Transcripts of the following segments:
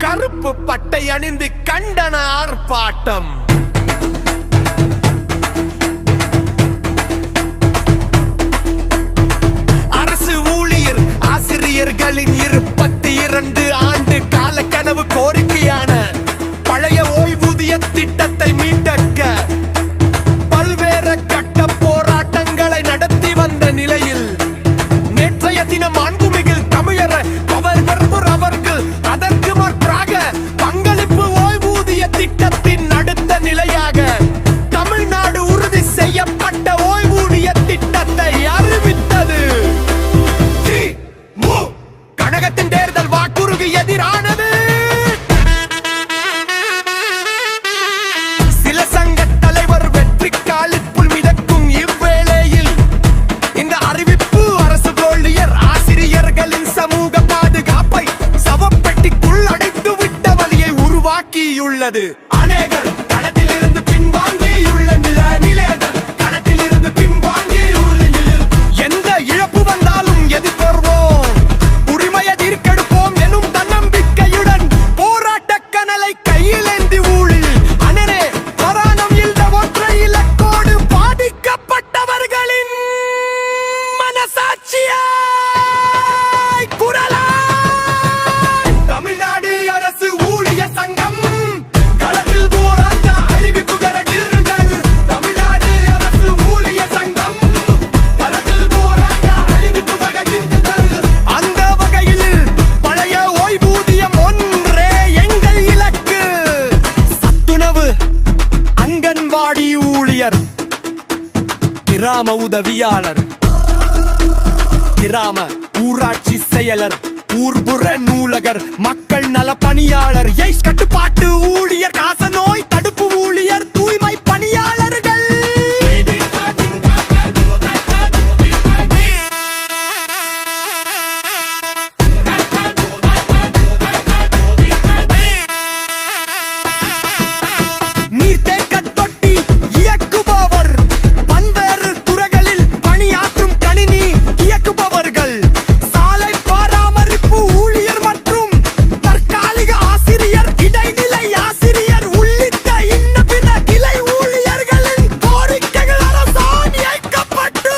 கருப்பு பட்டை அணிந்து கண்டன ஆர்ப்பாட்டம். அரசு ஊழியர் ஆசிரியர்களின் 22 ஆண்டு கால கனவு கோரிக்கையான பழைய ஓய்வூதிய திட்டத்தை மீட்டெடுக்க பல்வேறு கட்ட போராட்டங்களை நடத்தி வந்த நிலையில் நேற்றைய தினம் மாண்புமிகு தமிழர் அவர்கள் அதற்கு மாற்றாக பங்களிப்பு ஓய்வூதிய திட்டத்தின் அடுத்த நிலையாக தமிழ்நாடு உறுதி செய்யப்பட்ட ஓய்வூதிய திட்டத்தை அறிவித்தது. கழகத்தின் தேர்தல் வாக்குறுதி எதிரானது. சில சங்க தலைவர் வெற்றி காலிப்புள் மிதக்கும் இவ்வேளையில் இந்த அறிவிப்பு அரசு ஊழியர் ஆசிரியர்களின் சமூக பாதுகாப்பை சவப்பெட்டிக்குள் அடைத்து விட்ட வழியை உருவாக்கியுள்ளது. அநேகர் களத்திலிருந்து பின்வாங்கியுள்ள களத்திலிருந்து பின்வாங்கியுள்ள எந்த இழப்பு வந்தாலும் எதிர்கொள்வோம், உரிமையை தீர்க்கெடுப்போம் எனும் தன்னம்பிக்கையுடன் போராட்ட கனலை கையில் ஏந்தி ஊழில் அனரே போராட்டம் இந்த ஒற்றை இலக்கோடு பாதிக்கப்பட்டவர்களின் மனசாட்சியாய் குரலாய் தமிழ்நாடு அரசு ஊழியர் சங்கம் களத்தில் போராட்ட அறிவிப்புகள். தமிழ்நாடு அரசு ஊழியர் சங்கம் களத்தில் போராட்ட அறிவிப்புகள். அந்த வகையில் பழைய ஓய்வூதியம் ஒன்றே எங்கள் இலக்கு. சத்துணவு அங்கன்வாடி ஊழியர், கிராம உதவியாளர், கிராம ஊராட்சி செயலர், ஊர்புற நூலகர், மக்கள் நல பணியாளர், எய்ட்ஸ் கட்டுப்பாட்டு ஊழியர், காச நோய் தடுப்பு ஊழியர், தூய்மை பணியாளர்கள். நீர்த்தேக்க தொட்டி இயக்குபவர், பல்வேறு துறைகளில் பணியாற்றும் கணினி இயக்குபவர்கள், சாலை பராமரிப்பு ஊழியர் மற்றும் தற்காலிக ஆசிரியர், இடைநிலை ஆசிரியர் உள்ளிட்ட இன்ன பிற கிளை ஊழியர்களின் கோரிக்கைகள் அரசால் ஏற்கப்பட்டு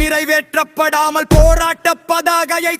நிறைவேற்றப்படாமல் போராட்ட பதாகையை